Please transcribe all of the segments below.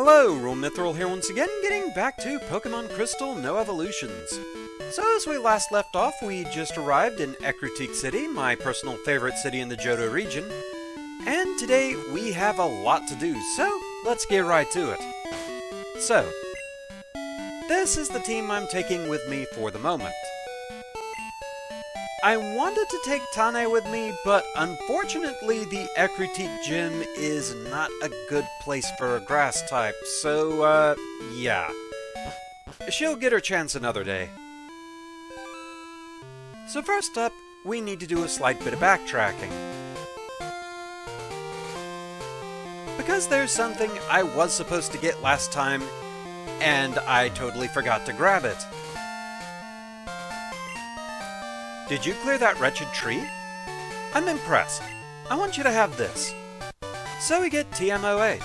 Hello, Rule Mithril here once again, getting back to Pokemon Crystal No Evolutions. So as we last left off, we just arrived in Ecruteak City, my personal favorite city in the Johto region. And today we have a lot to do, so let's get right to it. So, this is the team I'm taking with me for the moment. I wanted to take Tane with me, but unfortunately the Ecruteak Gym is not a good place for a grass type, so, yeah. She'll get her chance another day. So first up, we need to do a slight bit of backtracking. Because there's something I was supposed to get last time, and I totally forgot to grab it. Did you clear that wretched tree? I'm impressed. I want you to have this. So we get TM08.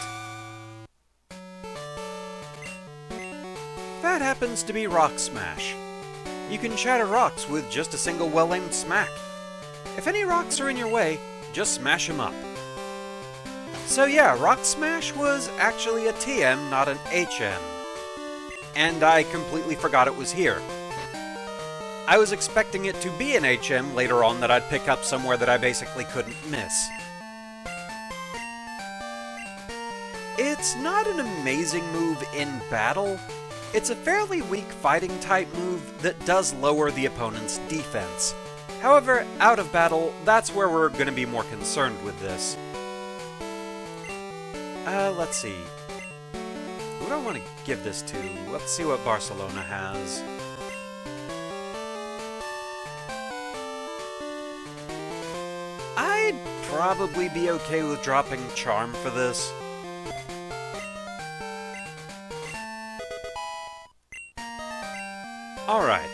That happens to be Rock Smash. You can shatter rocks with just a single well-aimed smack. If any rocks are in your way, just smash them up. So yeah, Rock Smash was actually a TM, not an HM. And I completely forgot it was here. I was expecting it to be an HM later on that I'd pick up somewhere that I basically couldn't miss. It's not an amazing move in battle. It's a fairly weak fighting type move that does lower the opponent's defense. However, out of battle, that's where we're going to be more concerned with this. Let's see. Who do I want to give this to? Let's see what Barcelona has. I'd probably be okay with dropping Charm for this. Alright.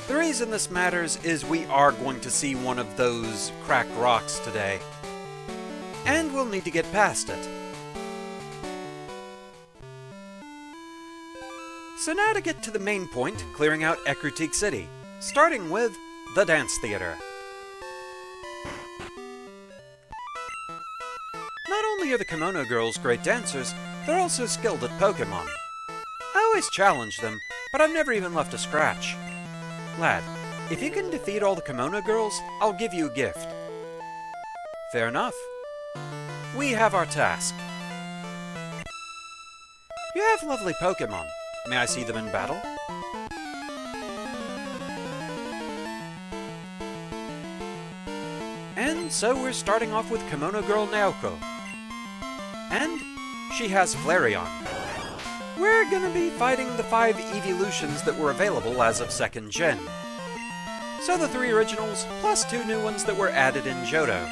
The reason this matters is we are going to see one of those cracked rocks today. And we'll need to get past it. So now to get to the main point, clearing out Ecruteak City. Starting with the Dance Theater. Not only are the Kimono Girls great dancers, they're also skilled at Pokémon. I always challenge them, but I've never even left a scratch. Lad, if you can defeat all the Kimono Girls, I'll give you a gift. Fair enough. We have our task. You have lovely Pokémon. May I see them in battle? And so we're starting off with Kimono Girl Naoko. And she has Flareon. We're gonna be fighting the 5 evolutions that were available as of 2nd Gen. So the 3 originals, plus 2 new ones that were added in Johto.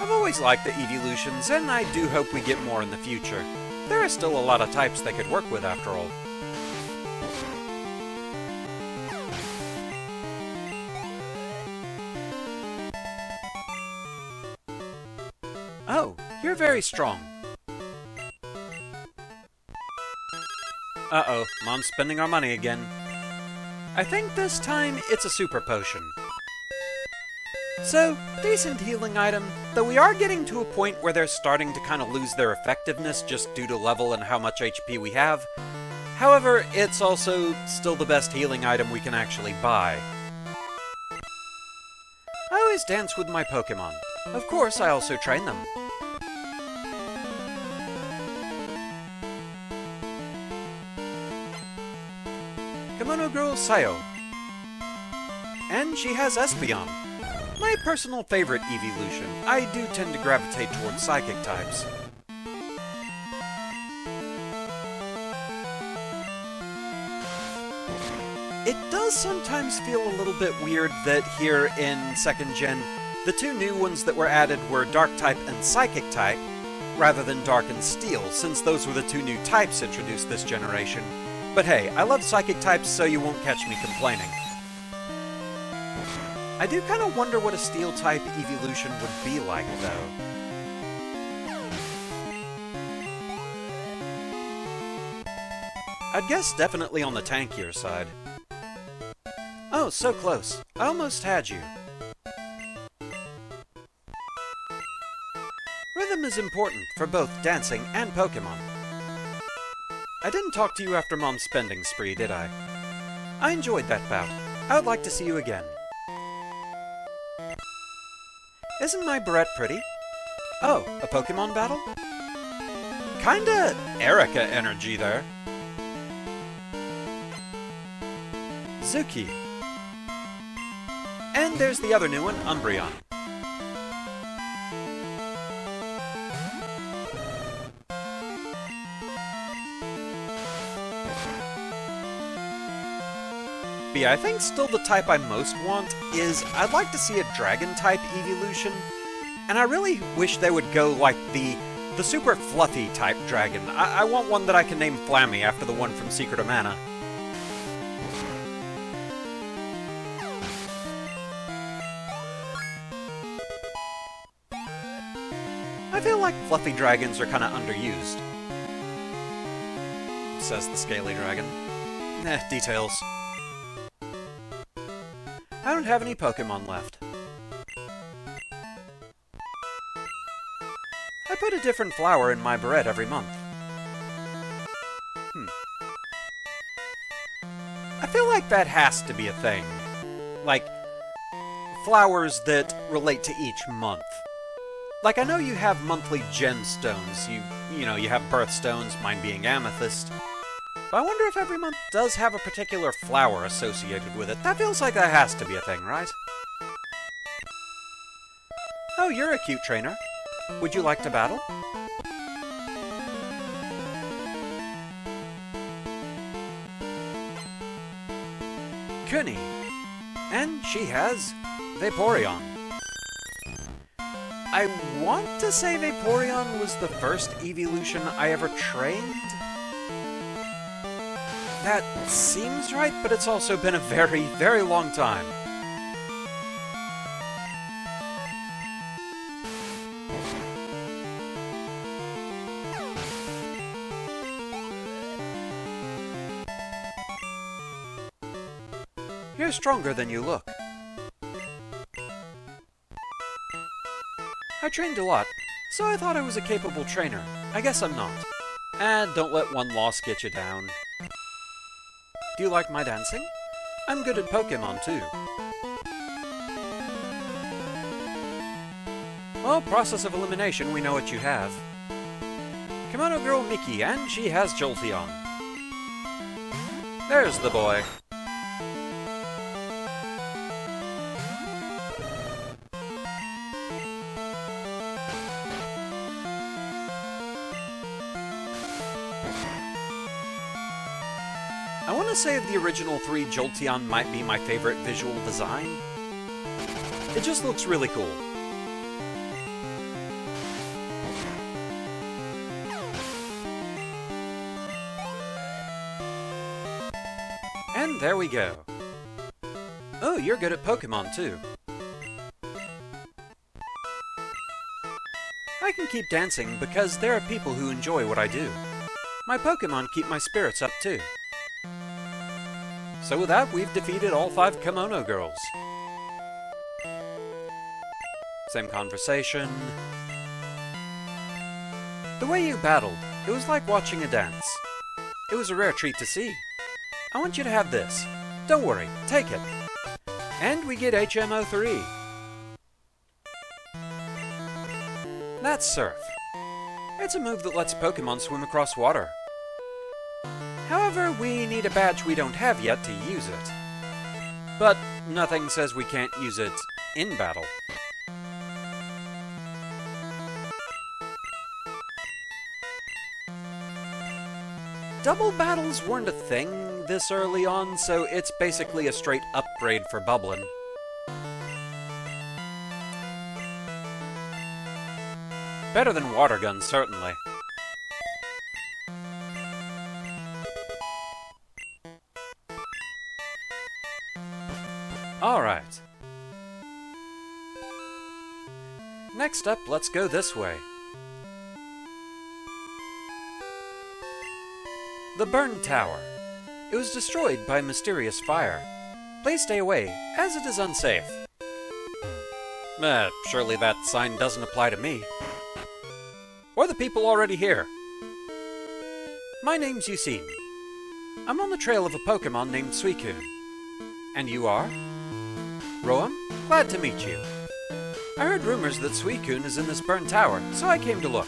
I've always liked the evolutions, and I do hope we get more in the future. There are still a lot of types they could work with after all. Oh, you're very strong. Uh-oh, Mom's spending our money again. I think this time it's a super potion. So, decent healing item, though we are getting to a point where they're starting to kind of lose their effectiveness just due to level and how much HP we have. However, it's also still the best healing item we can actually buy. I always dance with my Pokémon. Of course, I also train them. Kimono Girl Sayo. And she has Espeon. My personal favorite evolution. I do tend to gravitate towards psychic types. It does sometimes feel a little bit weird that here in 2nd Gen, the 2 new ones that were added were Dark type and Psychic type, rather than Dark and Steel, since those were the 2 new types introduced this generation. But hey, I love Psychic types, so you won't catch me complaining. I do kind of wonder what a Steel type evolution would be like, though. I'd guess definitely on the tankier side. Oh, so close. I almost had you. is important for both dancing and Pokémon. I didn't talk to you after Mom's spending spree, did I? I enjoyed that bout. I would like to see you again. Isn't my beret pretty? Oh, a Pokémon battle? Kinda Erica energy there. Zuki. And there's the other new one, Umbreon. But yeah, I think still the type I most want is, I'd like to see a Dragon-type evolution, and I really wish they would go like the super fluffy type dragon. I want one that I can name Flammy after the one from Secret of Mana. I feel like fluffy dragons are kinda underused, says the scaly dragon. Details. I don't have any Pokémon left. I put a different flower in my beret every month. I feel like that has to be a thing. Like, flowers that relate to each month. Like, I know you have monthly gemstones. You know, you have birthstones, mine being amethyst. But I wonder if every month does have a particular flower associated with it. That feels like that has to be a thing, right? Oh, you're a cute trainer. Would you like to battle? Kuni. And she has Vaporeon. I want to say Vaporeon was the first evolution I ever trained. That seems right, but it's also been a very, very long time. You're stronger than you look. I trained a lot, so I thought I was a capable trainer. I guess I'm not. And don't let one loss get you down. Do you like my dancing? I'm good at Pokémon, too. Well, process of elimination, we know what you have. Kimono Girl Mickey, and she has Jolteon. There's the boy. I want to say of the original 3, Jolteon might be my favorite visual design. It just looks really cool. And there we go. Oh, you're good at Pokémon too. I can keep dancing because there are people who enjoy what I do. My Pokémon keep my spirits up too. So with that, we've defeated all 5 Kimono Girls. Same conversation. The way you battled, it was like watching a dance. It was a rare treat to see. I want you to have this. Don't worry, take it. And we get HMO3. That's Surf. It's a move that lets Pokémon swim across water. However, we need a badge we don't have yet to use it. But nothing says we can't use it in battle. Double battles weren't a thing this early on, so it's basically a straight upgrade for Bublin. Better than water guns, certainly. Alright. Next up, let's go this way. The Burned Tower. It was destroyed by mysterious fire. Please stay away, as it is unsafe. Surely that sign doesn't apply to me. or the people already here. My name's Yusin. I'm on the trail of a Pokémon named Suicune. And you are? Roam, glad to meet you. I heard rumors that Suicune is in this burned tower, so I came to look.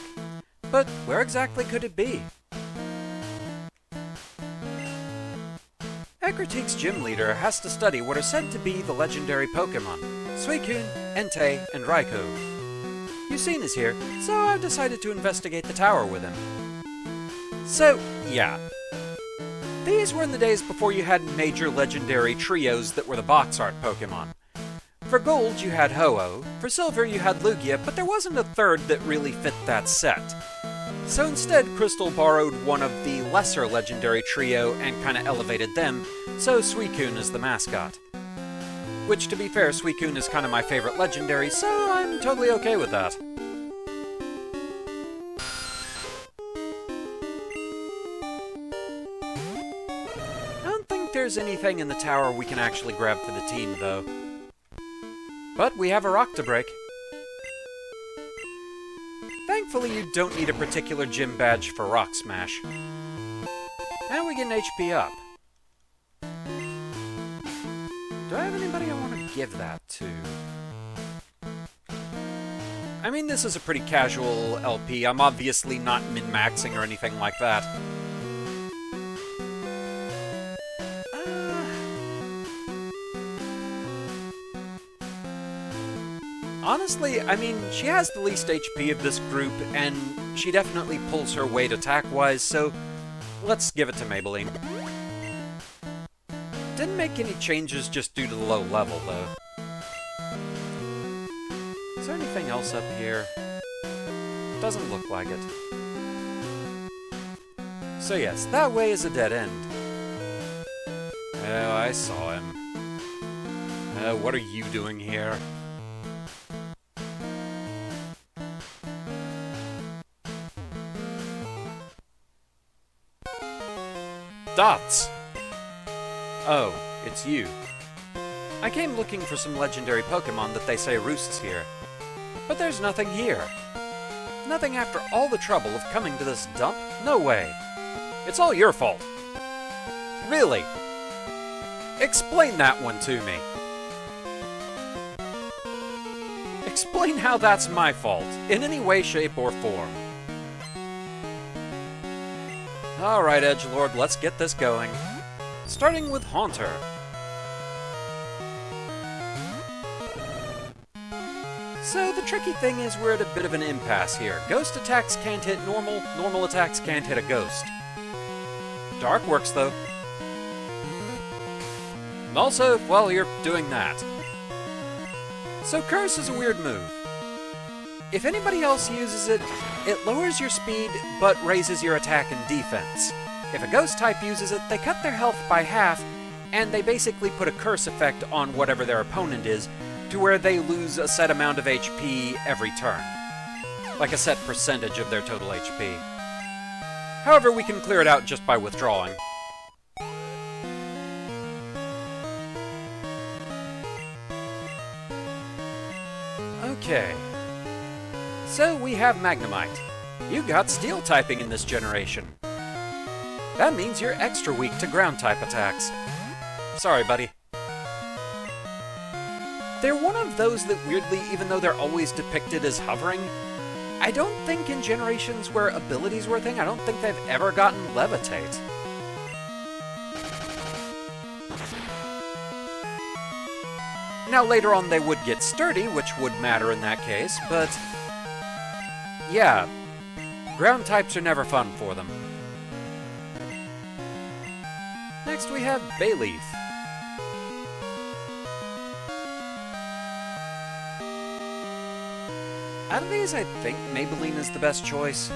But where exactly could it be? Ecruteak's gym leader has to study what are said to be the legendary Pokémon, Suicune, Entei, and Raikou. Yusin is here, so I've decided to investigate the tower with him. So, yeah. These were in the days before you had major legendary trios that were the box art Pokémon. For gold, you had Ho-Oh, for silver, you had Lugia, but there wasn't a third that really fit that set. So instead, Crystal borrowed one of the lesser legendary trio and kinda elevated them, so Suicune is the mascot. Which, to be fair, Suicune is kinda my favorite legendary, so I'm totally okay with that. I don't think there's anything in the tower we can actually grab for the team, though. But we have a rock to break. Thankfully, you don't need a particular gym badge for Rock Smash. And we get an HP up. Do I have anybody I want to give that to? I mean, this is a pretty casual LP. I'm obviously not min-maxing or anything like that. Honestly, I mean, she has the least HP of this group, and she definitely pulls her weight attack-wise, so let's give it to Maybelline. Didn't make any changes just due to the low level, though. Is there anything else up here? Doesn't look like it. So yes, that way is a dead end. Oh, I saw him. What are you doing here? Dots! Oh, it's you. I came looking for some legendary Pokémon that they say roosts here. But there's nothing here. Nothing after all the trouble of coming to this dump? No way. It's all your fault. Really? Explain that one to me. Explain how that's my fault, in any way, shape, or form. Alright, edgelord, let's get this going. Starting with Haunter. So, the tricky thing is we're at a bit of an impasse here. Ghost attacks can't hit normal, normal attacks can't hit a ghost. Dark works, though. And also, well, you're doing that. So Curse is a weird move. If anybody else uses it, it lowers your speed, but raises your attack and defense. If a ghost type uses it, they cut their health by half, and they basically put a curse effect on whatever their opponent is, to where they lose a set amount of HP every turn. Like a set percentage of their total HP. However, we can clear it out just by withdrawing. Okay. So we have Magnemite. You got Steel typing in this generation. That means you're extra weak to ground type attacks. Sorry, buddy. They're one of those that weirdly, even though they're always depicted as hovering, I don't think in generations where abilities were a thing, I don't think they've ever gotten Levitate. Now later on they would get Sturdy, which would matter in that case, but yeah, ground types are never fun for them. Next we have Bayleaf. Out of these, I think Maybelline is the best choice.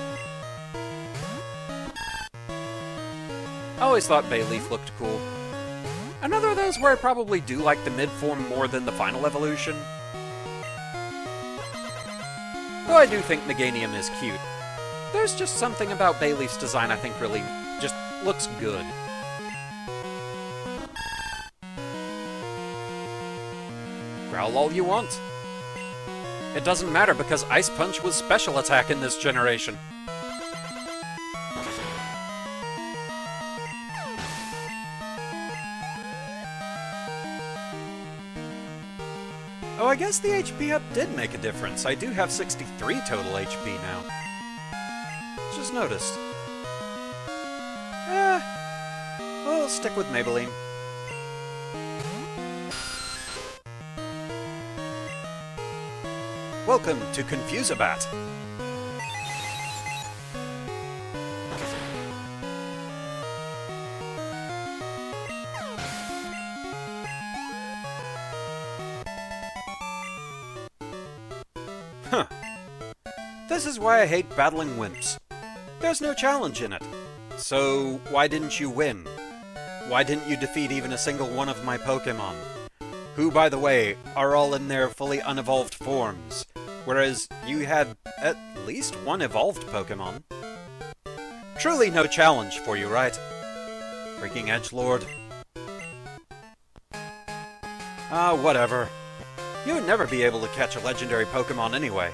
I always thought Bayleaf looked cool. Another of those where I probably do like the mid-form more than the final evolution. Though I do think Meganium is cute. There's just something about Bayleaf's design I think really just looks good. Growl all you want. It doesn't matter because Ice Punch was special attack in this generation. Oh, I guess the HP up did make a difference. I do have 63 total HP now. Just noticed. We'll stick with Maybelline. Welcome to Confuse-a-Bat. Huh. This is why I hate battling wimps. There's no challenge in it. So, why didn't you win? Why didn't you defeat even a single one of my Pokémon? Who, by the way, are all in their fully unevolved forms, whereas you had at least one evolved Pokémon. Truly no challenge for you, right? Freaking edgelord. Whatever. You would never be able to catch a legendary Pokémon anyway.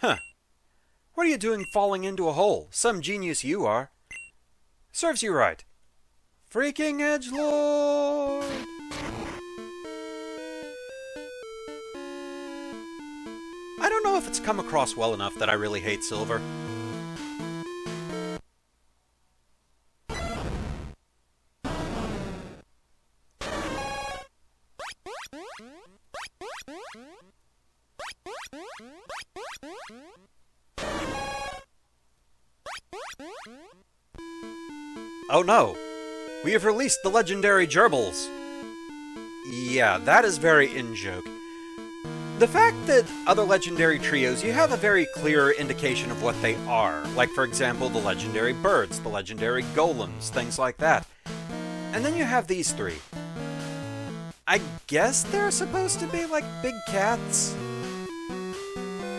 Huh. What are you doing falling into a hole? Some genius you are. Serves you right. Freaking edgelord! I don't know if it's come across well enough that I really hate Silver. Oh no! We have released the legendary gerbils! Yeah, that is very in-joke. The fact that other legendary trios, you have a very clear indication of what they are. Like, for example, the legendary birds, the legendary golems, things like that. And then you have these three. I guess they're supposed to be like big cats?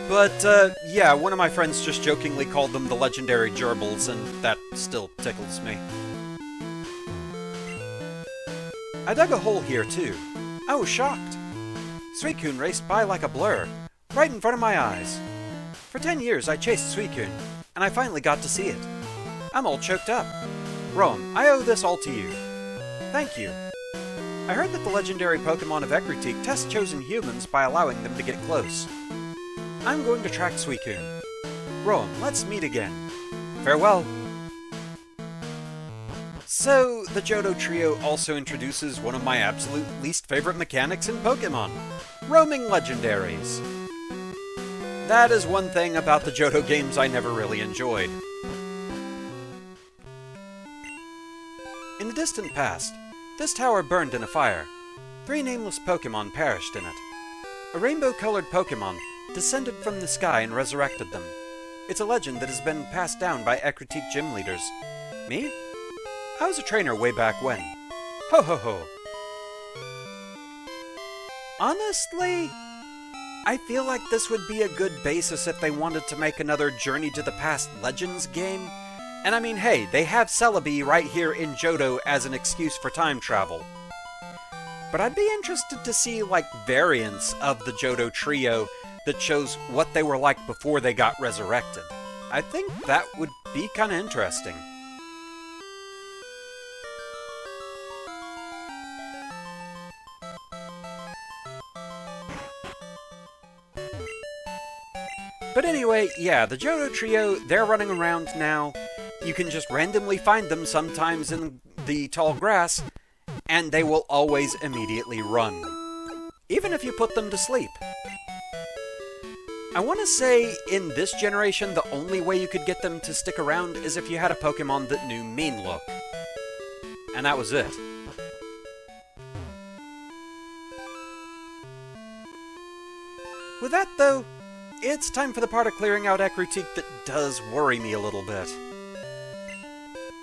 But, yeah, one of my friends just jokingly called them the legendary gerbils, and that still tickles me. I dug a hole here, too. I was shocked. Suicune raced by like a blur, right in front of my eyes. For 10 years I chased Suicune, and I finally got to see it. I'm all choked up. Roam, I owe this all to you. Thank you. I heard that the legendary Pokémon of Ecruteak test chosen humans by allowing them to get close. I'm going to track Suicune. Roam, let's meet again. Farewell. So, the Johto Trio also introduces one of my absolute least favorite mechanics in Pokémon, roaming legendaries. That is one thing about the Johto games I never really enjoyed. In the distant past, this tower burned in a fire. 3 nameless Pokémon perished in it. A rainbow-colored Pokémon descended from the sky and resurrected them. It's a legend that has been passed down by Ecruteak gym leaders. Me? I was a trainer way back when. Ho ho ho. Honestly, I feel like this would be a good basis if they wanted to make another Journey to the Past Legends game. And I mean, hey, they have Celebi right here in Johto as an excuse for time travel. But I'd be interested to see, like, variants of the Johto Trio that shows what they were like before they got resurrected. I think that would be kinda interesting. But anyway, yeah, the Johto Trio, they're running around now. You can just randomly find them sometimes in the tall grass, and they will always immediately run. Even if you put them to sleep. I want to say, in this generation, the only way you could get them to stick around is if you had a Pokémon that knew Mean Look. And that was it. With that, though, it's time for the part of clearing out Ecruteak that does worry me a little bit.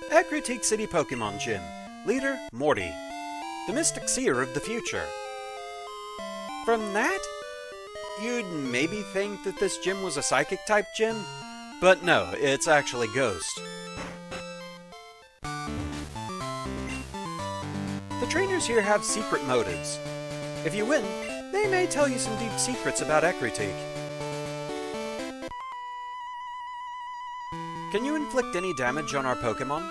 Ecruteak City Pokémon Gym. Leader, Morty. The Mystic Seer of the future. From that, you'd maybe think that this gym was a Psychic-type gym, but no, it's actually Ghost. The trainers here have secret motives. If you win, they may tell you some deep secrets about Ecruteak. Can you inflict any damage on our Pokémon?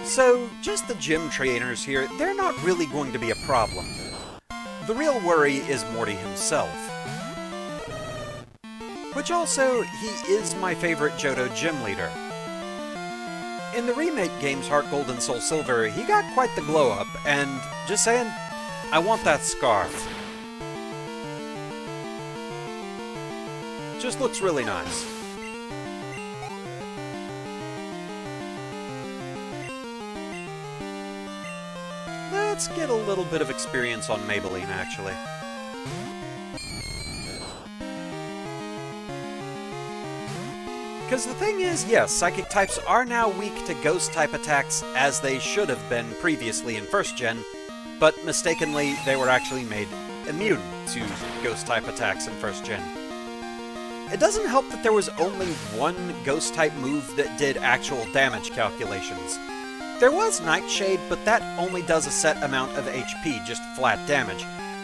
So, just the gym trainers here, they're not really going to be a problem. The real worry is Morty himself. Which also, he is my favorite Johto gym leader. In the remake games Heart Gold and Soul Silver, he got quite the glow-up, and, just saying, I want that scarf. Just looks really nice. Let's get a little bit of experience on Maybelline, actually. Because the thing is, yes, Psychic types are now weak to Ghost-type attacks as they should have been previously in 1st Gen, but mistakenly they were actually made immune to Ghost-type attacks in 1st Gen. It doesn't help that there was only one Ghost-type move that did actual damage calculations. There was Nightshade, but that only does a set amount of HP, just flat damage.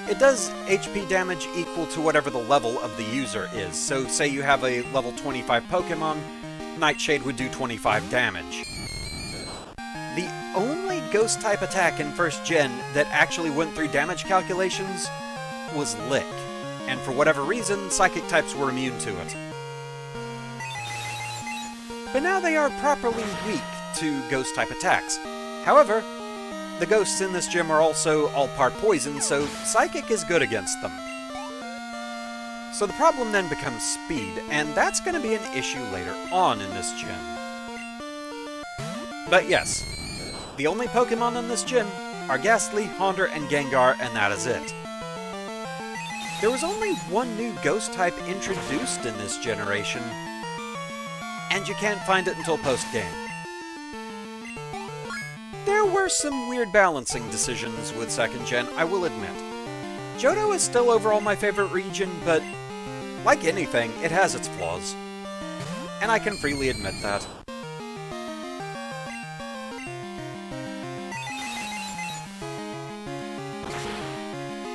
It does HP damage equal to whatever the level of the user is, so say you have a level 25 Pokémon, Nightshade would do 25 damage. The only Ghost-type attack in 1st Gen that actually went through damage calculations was Lick, and for whatever reason, Psychic types were immune to it. But now they are properly weak to Ghost-type attacks. However, the ghosts in this gym are also all part poison, so Psychic is good against them. So the problem then becomes speed, and that's going to be an issue later on in this gym. But yes, the only Pokemon in this gym are Ghastly, Haunter, and Gengar, and that is it. There was only one new Ghost-type introduced in this generation, and you can't find it until post-game. There were some weird balancing decisions with 2nd Gen, I will admit. Johto is still overall my favorite region, but like anything, it has its flaws. And I can freely admit that.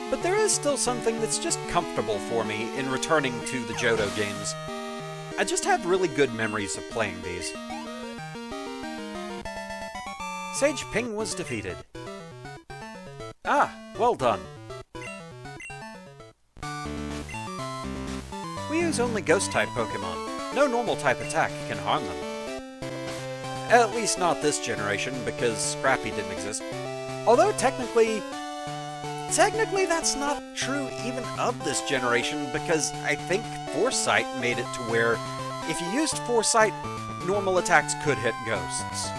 But there is still something that's just comfortable for me in returning to the Johto games. I just have really good memories of playing these. Sage Ping was defeated. Ah, well done. We use only Ghost-type Pokemon. No normal-type attack can harm them. At least not this generation, because Scrappy didn't exist. Although technically that's not true even of this generation, because I think Foresight made it to where if you used Foresight, normal attacks could hit ghosts.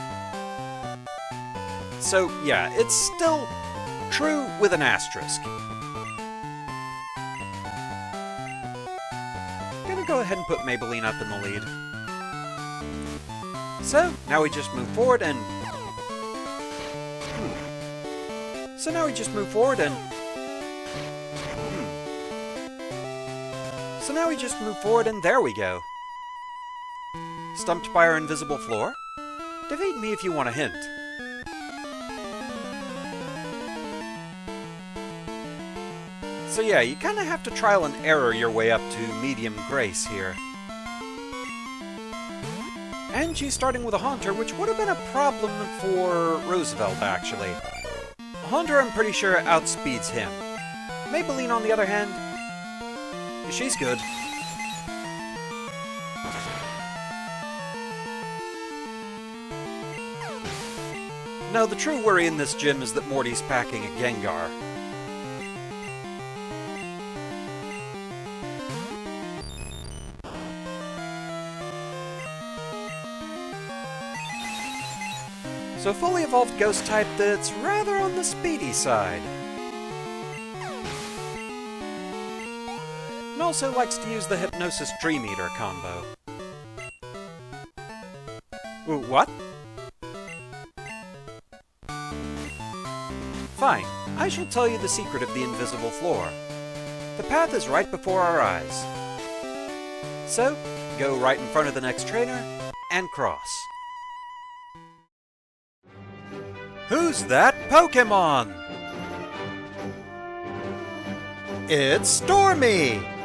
So, yeah, it's still true with an asterisk. Gonna go ahead and put Maybelline up in the lead. So, now we just move forward and... there we go. Stumped by our invisible floor? Defeat me if you want a hint. So yeah, you kinda have to trial and error your way up to medium grace here. And she's starting with a Haunter, which would have been a problem for Roosevelt, actually. Haunter, I'm pretty sure, outspeeds him. Maybelline, on the other hand, she's good. No, the true worry in this gym is that Morty's packing a Gengar. So a fully evolved ghost type that's rather on the speedy side. And also likes to use the Hypnosis Dream Eater combo. Ooh, what? Fine, I shall tell you the secret of the invisible floor. The path is right before our eyes. So, Go right in front of the next trainer and cross. Who's that Pokémon? It's Stormy!